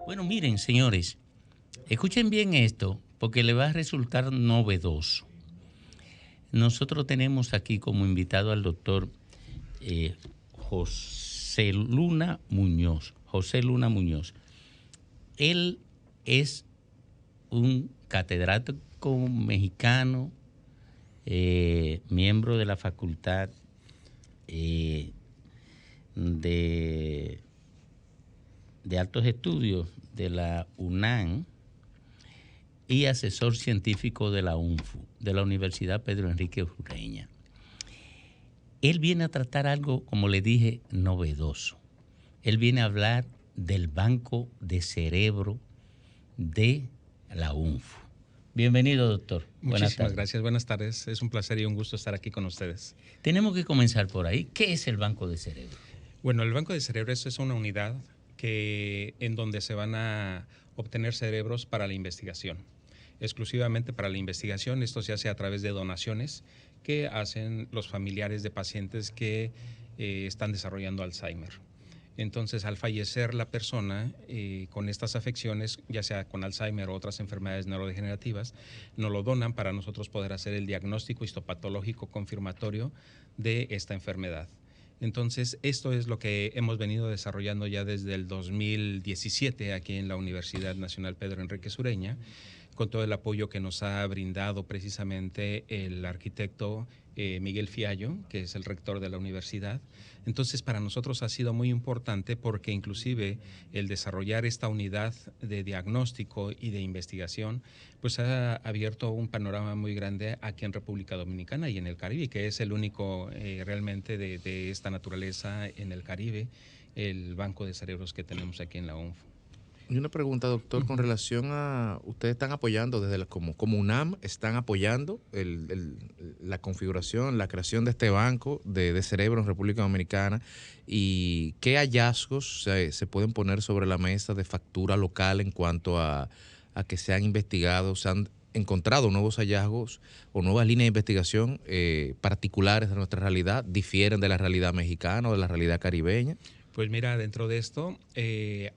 Bueno, miren, señores, escuchen bien esto, porque le va a resultar novedoso. Nosotros tenemos aquí como invitado al doctor José Luna Muñoz. José Luna Muñoz. Él es un catedrático mexicano, miembro de la Facultad de Altos Estudios de la UNAM y asesor científico de la UNFU, de la Universidad Pedro Enrique Ureña. Él viene a tratar algo, como le dije, novedoso. Él viene a hablar del banco de cerebro de la UNFU. Bienvenido, doctor. Muchísimas gracias. Buenas tardes. Es un placer y un gusto estar aquí con ustedes. Tenemos que comenzar por ahí. ¿Qué es el banco de cerebro? Bueno, el banco de cerebros es una unidad en donde se van a obtener cerebros para la investigación. Exclusivamente para la investigación. Esto se hace a través de donaciones que hacen los familiares de pacientes que están desarrollando Alzheimer. Entonces, al fallecer la persona con estas afecciones, ya sea con Alzheimer o otras enfermedades neurodegenerativas, nos lo donan para nosotros poder hacer el diagnóstico histopatológico confirmatorio de esta enfermedad. Entonces, esto es lo que hemos venido desarrollando ya desde el 2017 aquí en la Universidad Nacional Pedro Enrique Ureña, con todo el apoyo que nos ha brindado precisamente el arquitecto Miguel Fiallo, que es el rector de la universidad. Entonces, para nosotros ha sido muy importante porque inclusive el desarrollar esta unidad de diagnóstico y de investigación, pues ha abierto un panorama muy grande aquí en República Dominicana y en el Caribe, que es el único realmente de esta naturaleza en el Caribe, el banco de cerebros que tenemos aquí en la UNFU. Y una pregunta, doctor, con relación a, ustedes están apoyando desde como UNAM, están apoyando la configuración, la creación de este banco de cerebro en República Dominicana, y qué hallazgos se pueden poner sobre la mesa de factura local en cuanto a que se han investigado, se han encontrado nuevos hallazgos o nuevas líneas de investigación particulares de nuestra realidad, difieren de la realidad mexicana o de la realidad caribeña. Pues mira, dentro de esto,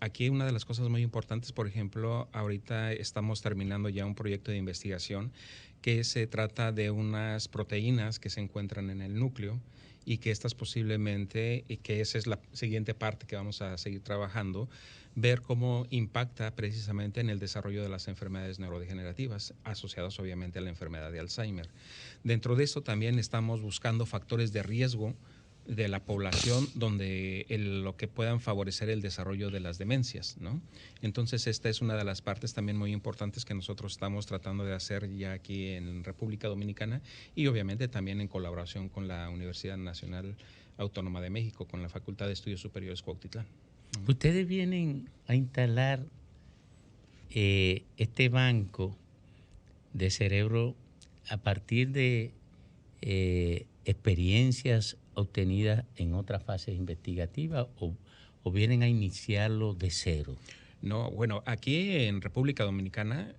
aquí una de las cosas muy importantes, por ejemplo, ahorita estamos terminando ya un proyecto de investigación que se trata de unas proteínas que se encuentran en el núcleo y que estas posiblemente, y que esa es la siguiente parte que vamos a seguir trabajando, ver cómo impacta precisamente en el desarrollo de las enfermedades neurodegenerativas, asociadas obviamente a la enfermedad de Alzheimer. Dentro de esto también estamos buscando factores de riesgo de la población donde lo que puedan favorecer el desarrollo de las demencias, ¿no? Entonces, esta es una de las partes también muy importantes que nosotros estamos tratando de hacer ya aquí en República Dominicana y obviamente también en colaboración con la Universidad Nacional Autónoma de México, con la Facultad de Estudios Superiores Cuautitlán. Ustedes vienen a instalar este banco de cerebro a partir de experiencias obtenidas en otras fases investigativas o vienen a iniciarlo de cero. No, bueno, aquí en República Dominicana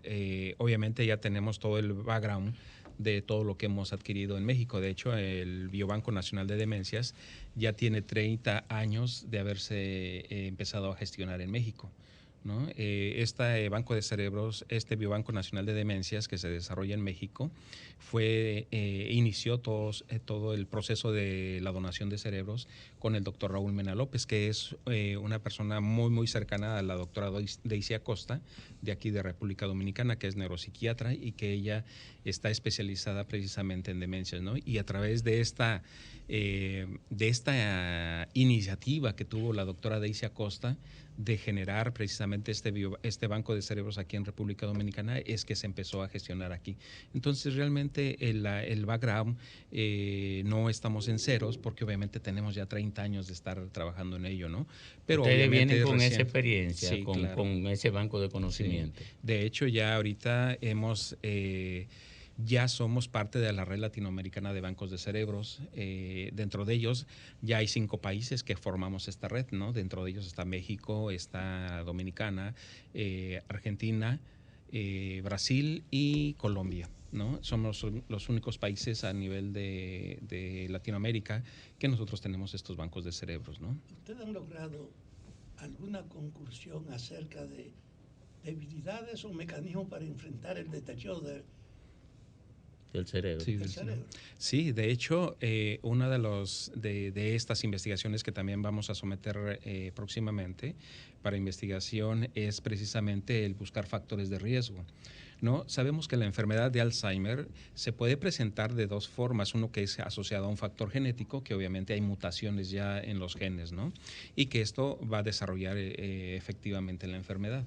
obviamente ya tenemos todo el background de todo lo que hemos adquirido en México. De hecho, el Biobanco Nacional de Demencias ya tiene 30 años de haberse empezado a gestionar en México, ¿no? Este banco de cerebros, este Biobanco Nacional de Demencias que se desarrolla en México, inició todo el proceso de la donación de cerebros con el doctor Raúl Mena López, que es una persona muy, muy cercana a la doctora Daisy Acosta, de aquí de República Dominicana, que es neuropsiquiatra y que ella está especializada precisamente en demencias, ¿no? Y a través de esta iniciativa que tuvo la doctora Daisy Acosta de generar precisamente este banco de cerebros aquí en República Dominicana, es que se empezó a gestionar aquí. Entonces, realmente el background no estamos en ceros, porque obviamente tenemos ya 30 años de estar trabajando en ello, ¿no? Pero ustedes vienen con esa experiencia, sí, con, claro, con ese banco de conocimiento. Sí. De hecho, ya ahorita ya somos parte de la red latinoamericana de bancos de cerebros. Dentro de ellos ya hay 5 países que formamos esta red, ¿no? Dentro de ellos está México, está Dominicana, Argentina, Brasil y Colombia. ¿no? Somos los únicos países a nivel de Latinoamérica que nosotros tenemos estos bancos de cerebros, ¿no? ¿Ustedes han logrado alguna conclusión acerca de debilidades o mecanismos para enfrentar el deterioro del cerebro? Sí, del cerebro? Sí, de hecho, una de estas investigaciones que también vamos a someter próximamente para investigación es precisamente el buscar factores de riesgo, ¿no? Sabemos que la enfermedad de Alzheimer se puede presentar de dos formas, uno que es asociado a un factor genético, que obviamente hay mutaciones ya en los genes, ¿no? Y que esto va a desarrollar efectivamente la enfermedad.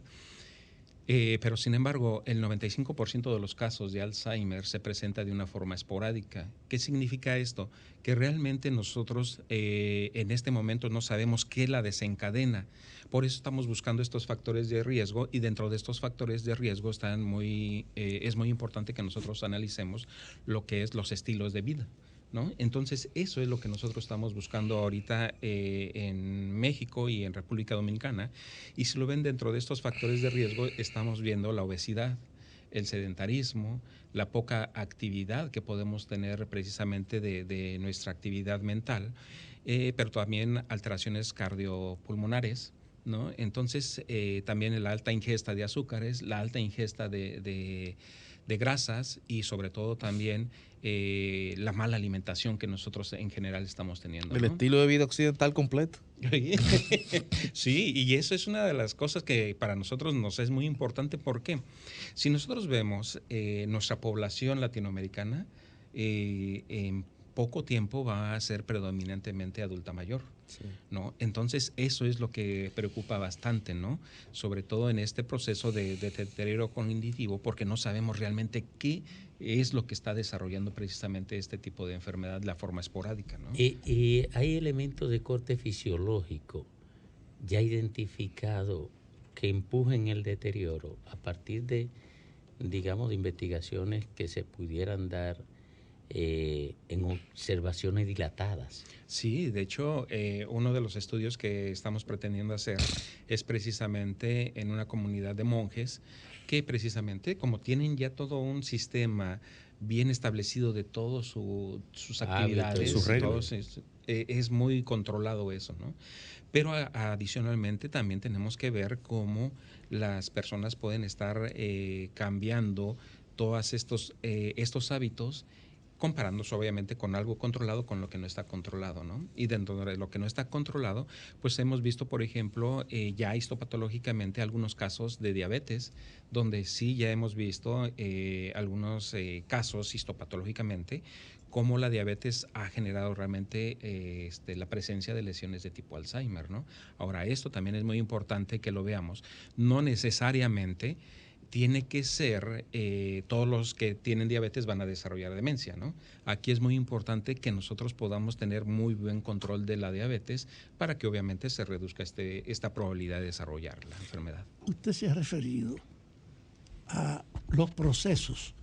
Pero sin embargo, el 95% de los casos de Alzheimer se presenta de una forma esporádica. ¿Qué significa esto? Que realmente nosotros en este momento no sabemos qué la desencadena. Por eso estamos buscando estos factores de riesgo, y dentro de estos factores de riesgo es muy importante que nosotros analicemos lo que es los estilos de vida, ¿no? Entonces, eso es lo que nosotros estamos buscando ahorita en México y en República Dominicana. Y si lo ven dentro de estos factores de riesgo, estamos viendo la obesidad, el sedentarismo, la poca actividad que podemos tener precisamente de nuestra actividad mental, pero también alteraciones cardiopulmonares, ¿no? Entonces, también la alta ingesta de azúcares, la alta ingesta de grasas, y sobre todo también la mala alimentación que nosotros en general estamos teniendo, El ¿no? estilo de vida occidental completo. Sí, y eso es una de las cosas que para nosotros nos es muy importante. ¿Por qué? Si nosotros vemos nuestra población latinoamericana, en poco tiempo va a ser predominantemente adulta mayor. Sí. ¿No? Entonces, eso es lo que preocupa bastante, ¿no? Sobre todo en este proceso de deterioro cognitivo, porque no sabemos realmente qué es lo que está desarrollando precisamente este tipo de enfermedad, la forma esporádica, ¿no? Y hay elementos de corte fisiológico ya identificados que empujen el deterioro a partir de, digamos, de investigaciones que se pudieran dar en observaciones dilatadas. Sí, de hecho, uno de los estudios que estamos pretendiendo hacer es precisamente en una comunidad de monjes que precisamente, como tienen ya todo un sistema bien establecido de todas sus actividades, sus reglas, es muy controlado eso, ¿no? Pero adicionalmente también tenemos que ver cómo las personas pueden estar cambiando todos estos hábitos, comparándose obviamente con algo controlado con lo que no está controlado, ¿no? Y dentro de lo que no está controlado, pues hemos visto, por ejemplo, ya histopatológicamente algunos casos de diabetes, donde sí ya hemos visto algunos casos histopatológicamente, cómo la diabetes ha generado realmente la presencia de lesiones de tipo Alzheimer, ¿no? Ahora, esto también es muy importante que lo veamos. No necesariamente tiene que ser todos los que tienen diabetes van a desarrollar demencia, ¿no? Aquí es muy importante que nosotros podamos tener muy buen control de la diabetes para que obviamente se reduzca esta probabilidad de desarrollar la enfermedad. Usted se ha referido a los procesos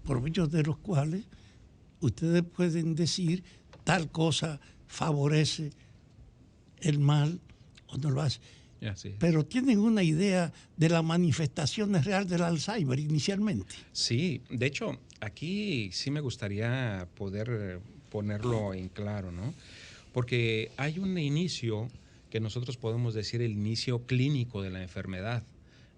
por medio de los cuales ustedes pueden decir tal cosa favorece el mal o no lo hace. Sí. Pero ¿tienen una idea de las manifestaciones reales del Alzheimer inicialmente? Sí, de hecho, aquí sí me gustaría poder ponerlo en claro, ¿no? Porque hay un inicio que nosotros podemos decir el inicio clínico de la enfermedad,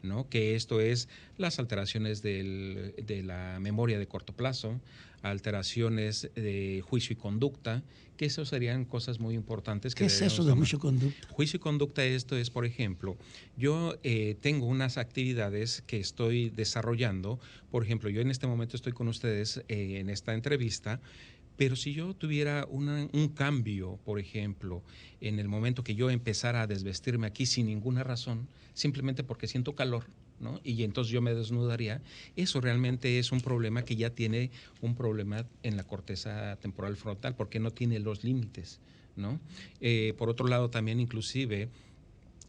¿no? Que esto es las alteraciones de la memoria de corto plazo, alteraciones de juicio y conducta, que eso serían cosas muy importantes. ¿Qué es eso de juicio y conducta? Juicio y conducta, esto es, por ejemplo, yo tengo unas actividades que estoy desarrollando. Por ejemplo, yo en este momento estoy con ustedes en esta entrevista, pero si yo tuviera un cambio, por ejemplo, en el momento que yo empezara a desvestirme aquí sin ninguna razón, simplemente porque siento calor, ¿no? Y entonces yo me desnudaría, eso realmente es un problema que ya tiene un problema en la corteza temporal frontal, porque no tiene los límites, ¿no? Por otro lado, también inclusive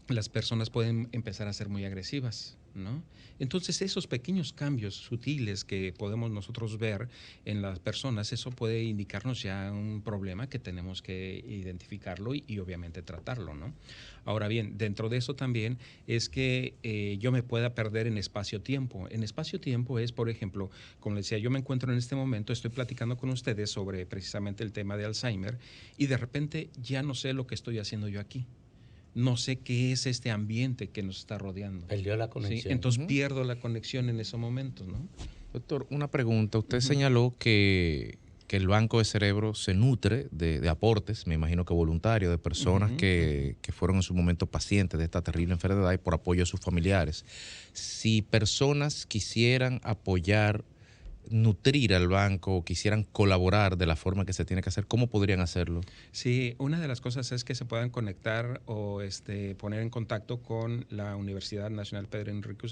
las personas pueden empezar a ser muy agresivas, ¿no? Entonces, esos pequeños cambios sutiles que podemos nosotros ver en las personas, eso puede indicarnos ya un problema que tenemos que identificarlo y obviamente tratarlo, ¿no? Ahora bien, dentro de eso también es que yo me pueda perder en espacio-tiempo. En espacio-tiempo es, por ejemplo, como les decía, yo me encuentro en este momento, estoy platicando con ustedes sobre precisamente el tema de Alzheimer y de repente ya no sé lo que estoy haciendo yo aquí. No sé qué es este ambiente que nos está rodeando. Perdió la conexión. ¿Sí? Entonces pierdo la conexión en esos momentos, ¿no? Doctor, una pregunta. Usted señaló que el banco de cerebro se nutre de aportes, me imagino que voluntarios, de personas que fueron en su momento pacientes de esta terrible enfermedad y por apoyo de sus familiares. Si personas quisieran apoyar, nutrir al banco o quisieran colaborar de la forma que se tiene que hacer, ¿cómo podrían hacerlo? Sí, una de las cosas es que se puedan conectar o poner en contacto con la Universidad Nacional Pedro Enrique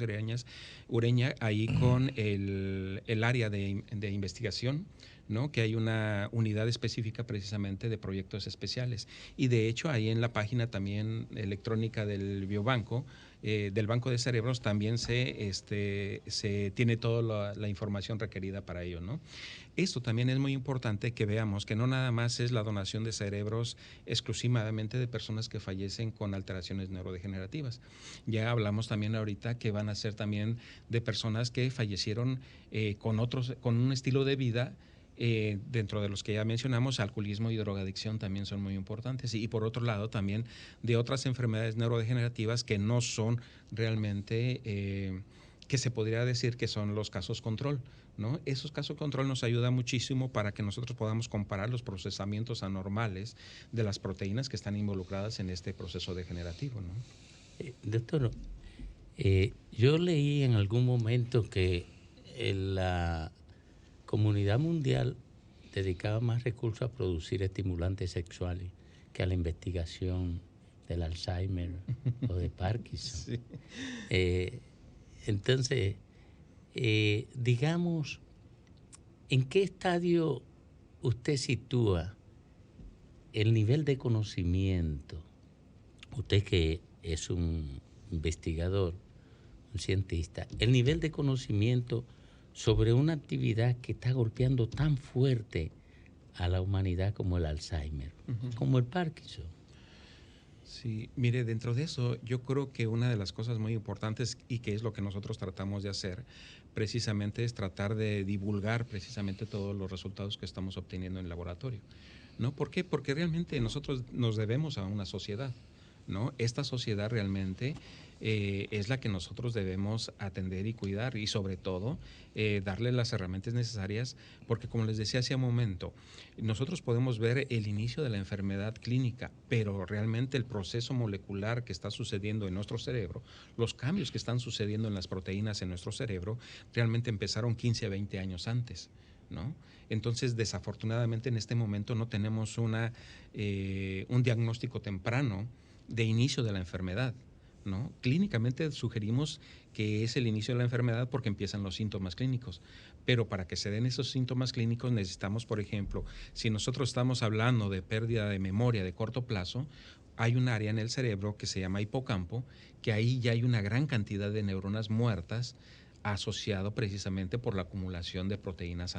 Ureña, ahí con el área de investigación, ¿no? Que hay una unidad específica precisamente de proyectos especiales. Y de hecho, ahí en la página también electrónica del biobanco, del Banco de Cerebros, también se tiene toda la información requerida para ello, ¿no? Esto también es muy importante que veamos que no nada más es la donación de cerebros exclusivamente de personas que fallecen con alteraciones neurodegenerativas. Ya hablamos también ahorita que van a ser también de personas que fallecieron con un estilo de vida. Dentro de los que ya mencionamos, alcoholismo y drogadicción también son muy importantes. Y por otro lado, también de otras enfermedades neurodegenerativas que no son realmente, que se podría decir que son los casos control, ¿no? Esos casos control nos ayudan muchísimo para que nosotros podamos comparar los procesamientos anormales de las proteínas que están involucradas en este proceso degenerativo, ¿no? Doctor, yo leí en algún momento que la comunidad mundial dedicaba más recursos a producir estimulantes sexuales que a la investigación del Alzheimer o de Parkinson. Sí. Entonces, digamos, ¿en qué estadio usted sitúa el nivel de conocimiento? Usted que es un investigador, un cientista, el nivel de conocimiento sobre una actividad que está golpeando tan fuerte a la humanidad como el Alzheimer, como el Parkinson. Sí, mire, dentro de eso yo creo que una de las cosas muy importantes y que es lo que nosotros tratamos de hacer precisamente es tratar de divulgar precisamente todos los resultados que estamos obteniendo en el laboratorio, ¿no? ¿Por qué? Porque realmente nosotros nos debemos a una sociedad, ¿no? Esta sociedad realmente es la que nosotros debemos atender y cuidar y sobre todo darle las herramientas necesarias porque como les decía hace un momento, nosotros podemos ver el inicio de la enfermedad clínica, pero realmente el proceso molecular que está sucediendo en nuestro cerebro, los cambios que están sucediendo en las proteínas en nuestro cerebro, realmente empezaron 15 a 20 años antes, ¿no? Entonces, desafortunadamente en este momento no tenemos un diagnóstico temprano de inicio de la enfermedad, ¿no? Clínicamente sugerimos que es el inicio de la enfermedad porque empiezan los síntomas clínicos, pero para que se den esos síntomas clínicos necesitamos, por ejemplo, si nosotros estamos hablando de pérdida de memoria de corto plazo, hay un área en el cerebro que se llama hipocampo, que ahí ya hay una gran cantidad de neuronas muertas asociado precisamente por la acumulación de proteínas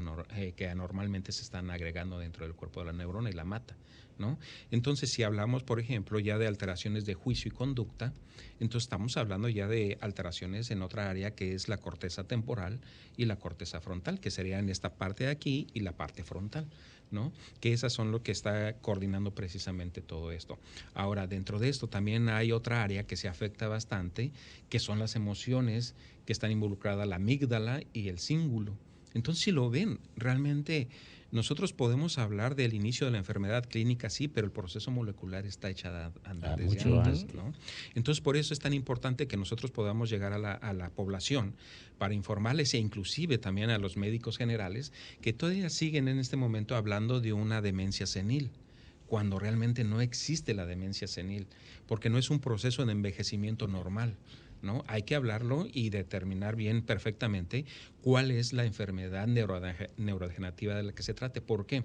que anormalmente se están agregando dentro del cuerpo de la neurona y la mata, ¿no? Entonces, si hablamos, por ejemplo, ya de alteraciones de juicio y conducta, entonces estamos hablando ya de alteraciones en otra área que es la corteza temporal y la corteza frontal, que serían esta parte de aquí y la parte frontal, ¿no? Que esas son lo que está coordinando precisamente todo esto. Ahora, dentro de esto también hay otra área que se afecta bastante, que son las emociones que están involucradas, la amígdala y el cíngulo. Entonces, si lo ven, realmente nosotros podemos hablar del inicio de la enfermedad clínica, sí, pero el proceso molecular está hecho a andar desde mucho antes, ¿no? Entonces, por eso es tan importante que nosotros podamos llegar a la población para informarles e inclusive también a los médicos generales que todavía siguen en este momento hablando de una demencia senil, cuando realmente no existe la demencia senil, porque no es un proceso de envejecimiento normal, ¿no? Hay que hablarlo y determinar bien perfectamente cuál es la enfermedad neurodegenerativa de la que se trate. ¿Por qué?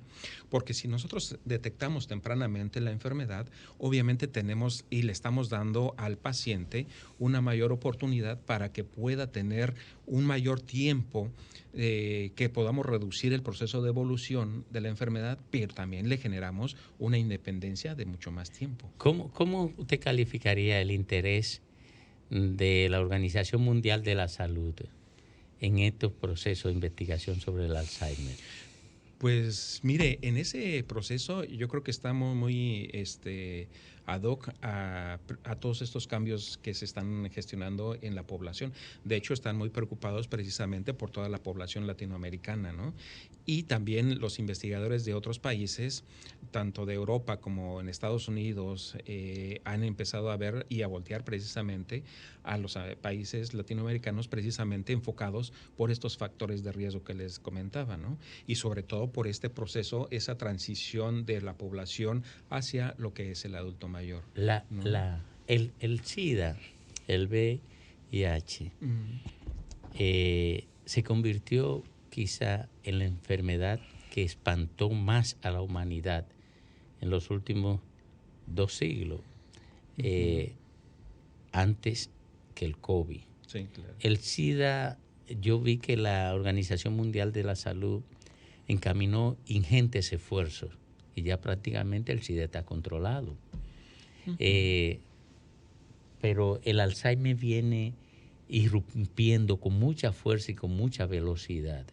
Porque si nosotros detectamos tempranamente la enfermedad, obviamente tenemos y le estamos dando al paciente una mayor oportunidad para que pueda tener un mayor tiempo, que podamos reducir el proceso de evolución de la enfermedad, pero también le generamos una independencia de mucho más tiempo. ¿Cómo usted calificaría el interés de la Organización Mundial de la Salud en estos procesos de investigación sobre el Alzheimer? Pues mire, en ese proceso yo creo que estamos muy ad hoc a todos estos cambios que se están gestionando en la población. De hecho, están muy preocupados precisamente por toda la población latinoamericana, ¿no? Y también los investigadores de otros países, tanto de Europa como en Estados Unidos, han empezado a ver y a voltear precisamente a los países latinoamericanos precisamente enfocados por estos factores de riesgo que les comentaba, ¿no? Y sobre todo por este proceso, esa transición de la población hacia lo que es el adulto mayor. ¿No? El SIDA, el VIH, se convirtió quizá en la enfermedad que espantó más a la humanidad en los últimos 2 siglos, antes que el COVID. Sí, claro. El SIDA, yo vi que la Organización Mundial de la Salud encaminó ingentes esfuerzos y ya prácticamente el SIDA está controlado. Pero el Alzheimer viene irrumpiendo con mucha fuerza y con mucha velocidad.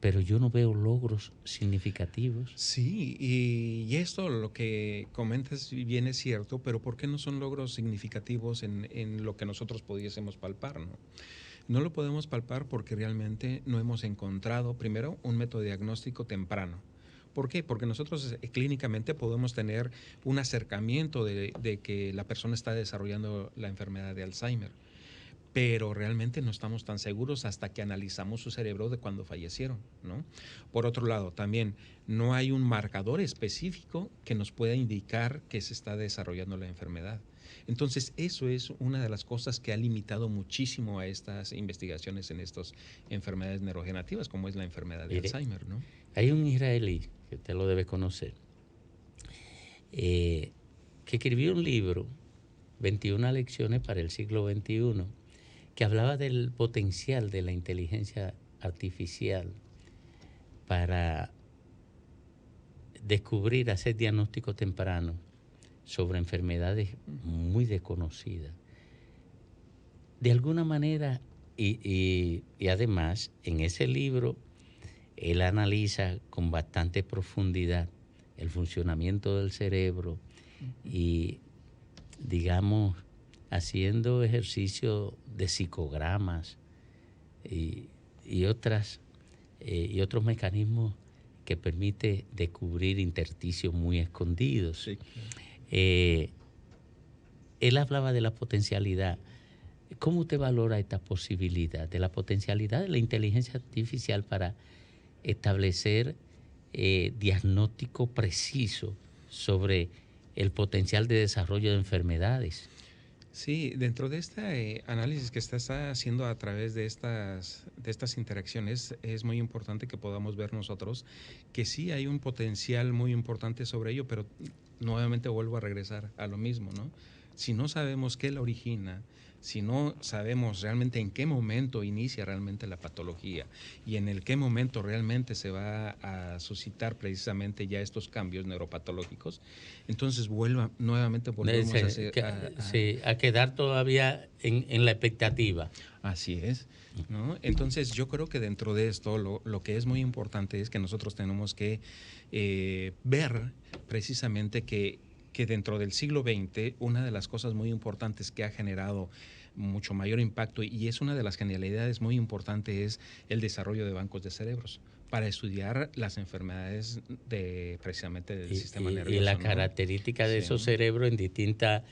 Pero yo no veo logros significativos. Sí, y esto lo que comentas bien es cierto, pero ¿por qué no son logros significativos en lo que nosotros pudiésemos palpar, ¿no? No lo podemos palpar porque realmente no hemos encontrado, primero, un método de diagnóstico temprano. ¿Por qué? Porque nosotros clínicamente podemos tener un acercamiento de que la persona está desarrollando la enfermedad de Alzheimer, pero realmente no estamos tan seguros hasta que analizamos su cerebro de cuando fallecieron, ¿no? Por otro lado, también no hay un marcador específico que nos pueda indicar que se está desarrollando la enfermedad. Entonces, eso es una de las cosas que ha limitado muchísimo a estas investigaciones en estas enfermedades neurodegenerativas, como es la enfermedad de Alzheimer, ¿no? Hay un israelí, que usted lo debe conocer, que escribió un libro, 21 lecciones para el siglo XXI, que hablaba del potencial de la inteligencia artificial para descubrir, hacer diagnóstico temprano sobre enfermedades muy desconocidas. De alguna manera, y además, en ese libro, él analiza con bastante profundidad el funcionamiento del cerebro y, digamos, haciendo ejercicio de psicogramas y otros mecanismos que permite descubrir intersticios muy escondidos. Sí. Él hablaba de la potencialidad. ¿Cómo usted valora esta posibilidad de la potencialidad de la inteligencia artificial para establecer diagnóstico preciso sobre el potencial de desarrollo de enfermedades? Sí, dentro de este análisis que está haciendo a través de estas interacciones, es muy importante que podamos ver nosotros que sí hay un potencial muy importante sobre ello, pero nuevamente vuelvo a regresar a lo mismo, ¿no? Si no sabemos qué la origina, si no sabemos realmente en qué momento inicia realmente la patología y en el qué momento realmente se va a suscitar precisamente ya estos cambios neuropatológicos, entonces nuevamente volvemos a quedar todavía en la expectativa. Así es, ¿no? Entonces yo creo que dentro de esto lo que es muy importante es que nosotros tenemos que ver precisamente que dentro del siglo XX, una de las cosas muy importantes que ha generado mucho mayor impacto y es una de las genialidades muy importantes es el desarrollo de bancos de cerebros para estudiar las enfermedades precisamente del sistema nervioso. Y la característica de esos cerebros en distintas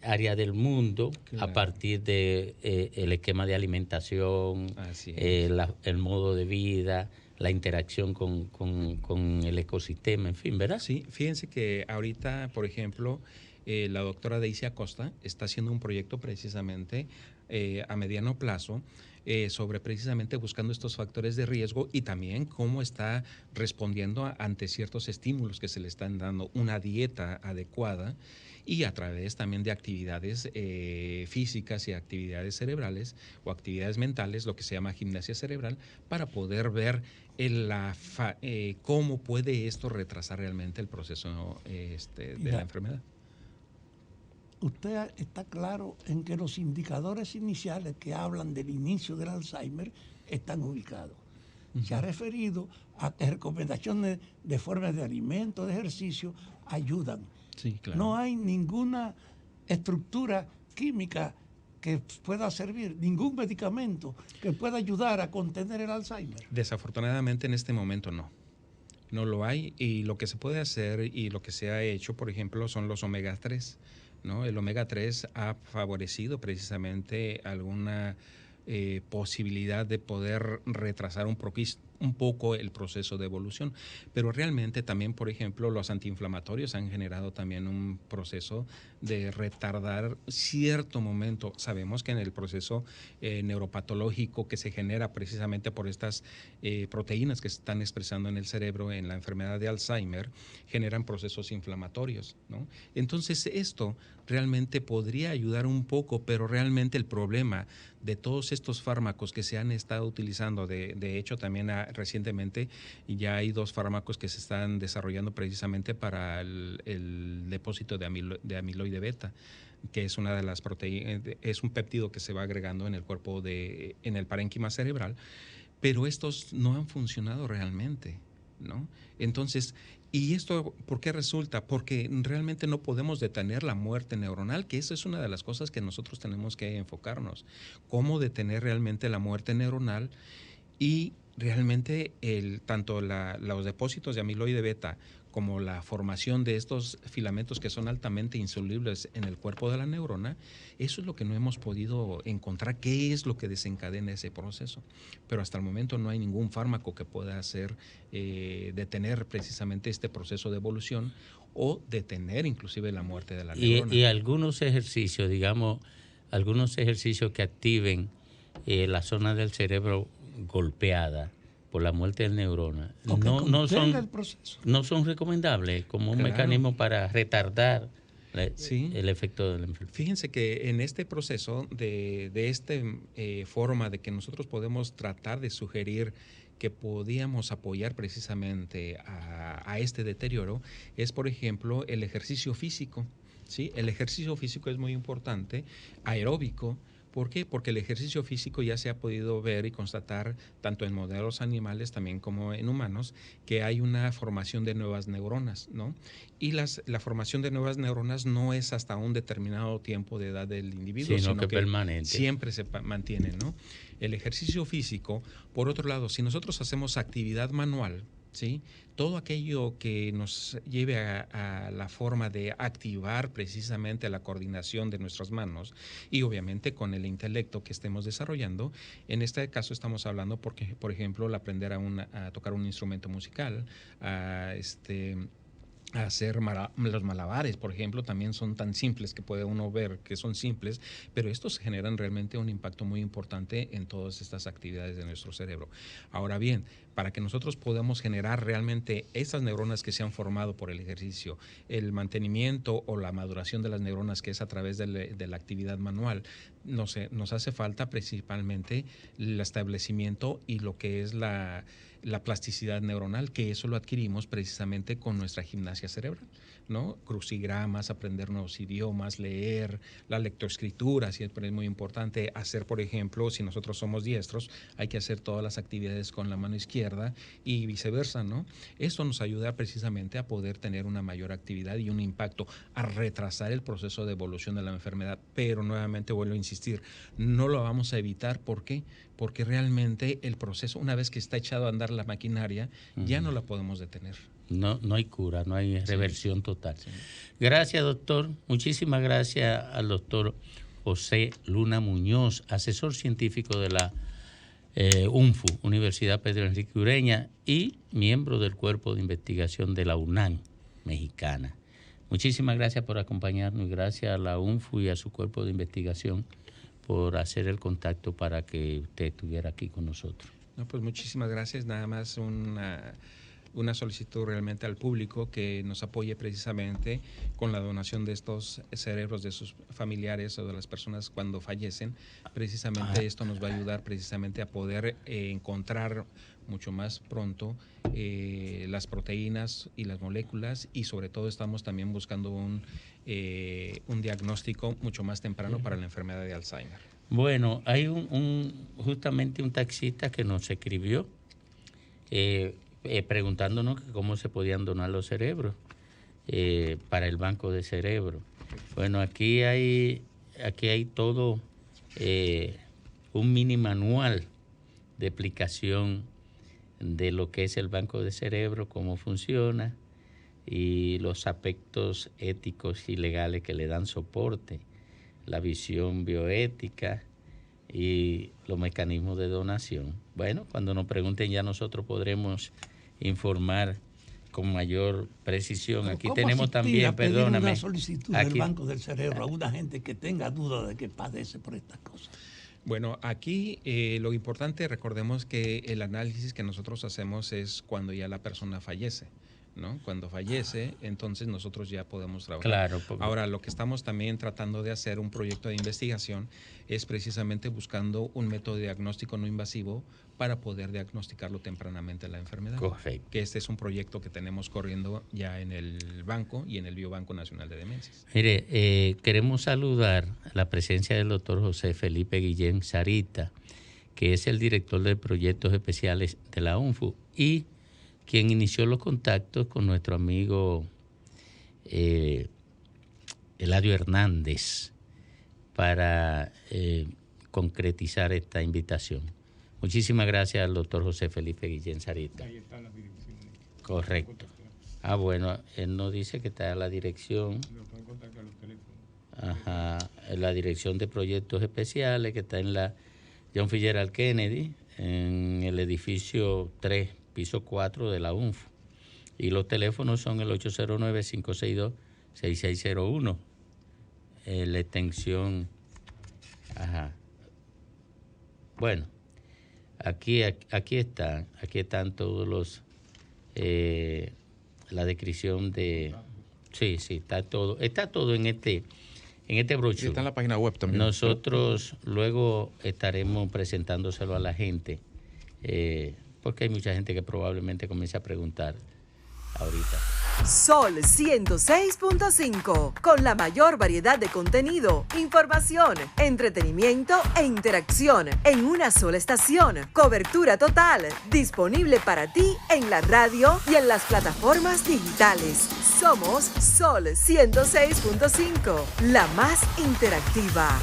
áreas del mundo, claro, a partir de el esquema de alimentación, el modo de vida, la interacción con el ecosistema, en fin, ¿verdad? Sí, fíjense que ahorita, por ejemplo, la doctora Daisy Acosta está haciendo un proyecto precisamente a mediano plazo sobre precisamente buscando estos factores de riesgo y también cómo está respondiendo ante ciertos estímulos que se le están dando, una dieta adecuada y a través también de actividades físicas y actividades cerebrales o actividades mentales, lo que se llama gimnasia cerebral, para poder ver cómo puede esto retrasar realmente el proceso de la enfermedad. Usted está claro en que los indicadores iniciales que hablan del inicio del Alzheimer están ubicados. Se ha referido a que recomendaciones de formas de alimento, de ejercicio, ayudan. Sí, claro. No hay ninguna estructura química que pueda servir, ningún medicamento que pueda ayudar a contener el Alzheimer. Desafortunadamente en este momento no. No lo hay, y lo que se puede hacer y lo que se ha hecho, por ejemplo, son los omega 3. ¿No? El omega 3 ha favorecido precisamente alguna posibilidad de poder retrasar un poco el proceso de evolución. Pero realmente también, por ejemplo, los antiinflamatorios han generado también un proceso de retardar cierto momento. Sabemos que en el proceso neuropatológico que se genera precisamente por estas proteínas que se están expresando en el cerebro en la enfermedad de Alzheimer, generan procesos inflamatorios, ¿no? Entonces esto realmente podría ayudar un poco, pero realmente el problema de todos estos fármacos que se han estado utilizando, de hecho también recientemente ya hay 2 fármacos que se están desarrollando precisamente para el depósito de amiloide beta, que es una de las proteínas, es un péptido que se va agregando en el cuerpo en el parénquima cerebral, pero estos no han funcionado realmente, ¿no? Entonces, ¿y esto por qué resulta? Porque realmente no podemos detener la muerte neuronal, que esa es una de las cosas que nosotros tenemos que enfocarnos. Cómo detener realmente la muerte neuronal y realmente tanto los depósitos de amiloide beta como la formación de estos filamentos que son altamente insolubles en el cuerpo de la neurona, eso es lo que no hemos podido encontrar, qué es lo que desencadena ese proceso. Pero hasta el momento no hay ningún fármaco que pueda hacer detener precisamente este proceso de evolución o detener inclusive la muerte de la neurona. Y algunos ejercicios, digamos, algunos ejercicios que activen la zona del cerebro golpeada por la muerte del neurona, no son recomendables como un mecanismo para retardar el efecto de la enfermedad. Fíjense que en este proceso de esta forma de que nosotros podemos tratar de sugerir que podíamos apoyar precisamente a este deterioro es, por ejemplo, el ejercicio físico, ¿sí? El ejercicio físico es muy importante, aeróbico. ¿Por qué? Porque el ejercicio físico ya se ha podido ver y constatar, tanto en modelos animales también como en humanos, que hay una formación de nuevas neuronas, ¿no? Y la formación de nuevas neuronas no es hasta un determinado tiempo de edad del individuo, sino que permanente. Siempre se mantiene, ¿no? El ejercicio físico, por otro lado, si nosotros hacemos actividad manual, ¿sí? Todo aquello que nos lleve a la forma de activar precisamente la coordinación de nuestras manos y obviamente con el intelecto que estemos desarrollando. En este caso estamos hablando porque, por ejemplo, el aprender a tocar un instrumento musical, a hacer los malabares, por ejemplo, también son tan simples que puede uno ver que son simples, pero estos generan realmente un impacto muy importante en todas estas actividades de nuestro cerebro. Ahora bien, para que nosotros podamos generar realmente esas neuronas que se han formado por el ejercicio, el mantenimiento o la maduración de las neuronas, que es a través de la actividad manual, nos hace falta principalmente el establecimiento y lo que es la plasticidad neuronal, que eso lo adquirimos precisamente con nuestra gimnasia cerebral, ¿no? Crucigramas, aprender nuevos idiomas, leer, la lectoescritura siempre es muy importante. Hacer, por ejemplo, si nosotros somos diestros, hay que hacer todas las actividades con la mano izquierda y viceversa, ¿no? Esto nos ayuda precisamente a poder tener una mayor actividad y un impacto, a retrasar el proceso de evolución de la enfermedad. Pero nuevamente vuelvo a insistir, no lo vamos a evitar. ¿Por qué? Porque realmente el proceso, una vez que está echado a andar la maquinaria, ya no la podemos detener. No hay cura, no hay reversión total. Sí. Gracias, doctor. Muchísimas gracias al doctor José Luna Muñoz, asesor científico de la UNFU, Universidad Pedro Enrique Ureña, y miembro del Cuerpo de Investigación de la UNAM mexicana. Muchísimas gracias por acompañarnos y gracias a la UNFU y a su cuerpo de investigación por hacer el contacto para que usted estuviera aquí con nosotros. No, pues muchísimas gracias. Nada más una solicitud realmente al público que nos apoye precisamente con la donación de estos cerebros de sus familiares o de las personas cuando fallecen. Precisamente esto nos va a ayudar precisamente a poder encontrar mucho más pronto las proteínas y las moléculas, y sobre todo estamos también buscando un diagnóstico mucho más temprano para la enfermedad de Alzheimer. Bueno, hay justamente un taxista que nos escribió preguntándonos cómo se podían donar los cerebros para el banco de cerebro. Bueno, aquí hay todo un mini manual de explicación de lo que es el banco de cerebro, cómo funciona y los aspectos éticos y legales que le dan soporte, la visión bioética y los mecanismos de donación. Bueno, cuando nos pregunten ya nosotros podremos informar con mayor precisión. Aquí tenemos también, perdóname, una solicitud aquí, del Banco del Cerebro a una gente que tenga duda de que padece por estas cosas. Bueno, aquí lo importante, recordemos que el análisis que nosotros hacemos es cuando ya la persona fallece, ¿no? Cuando fallece, entonces nosotros ya podemos trabajar. Claro. Ahora, lo que estamos también tratando de hacer, un proyecto de investigación, es precisamente buscando un método de diagnóstico no invasivo para poder diagnosticarlo tempranamente la enfermedad. Correcto. Que este es un proyecto que tenemos corriendo ya en el banco y en el Biobanco Nacional de Demencias. Mire, queremos saludar la presencia del doctor José Felipe Guillén Sarita, que es el director de proyectos especiales de la UNFU y quien inició los contactos con nuestro amigo Eladio Hernández para concretizar esta invitación. Muchísimas gracias al doctor José Felipe Guillén Sarita. Ahí está la dirección. Correcto. Bueno, él nos dice que está la dirección. Lo pueden contactar los teléfonos. Ajá, en la dirección de proyectos especiales que está en la John Fitzgerald Kennedy, en el edificio 3, piso 4 de la UNFU. Y los teléfonos son el 809-562-6601. La extensión. Ajá. Bueno, aquí están todos los. La descripción de. Sí, está todo en este brochure. Está en la página web también. Nosotros luego estaremos presentándoselo a la gente, porque hay mucha gente que probablemente comience a preguntar ahorita. Sol 106.5, con la mayor variedad de contenido, información, entretenimiento e interacción en una sola estación. Cobertura total, disponible para ti en la radio y en las plataformas digitales. Somos Sol 106.5, la más interactiva.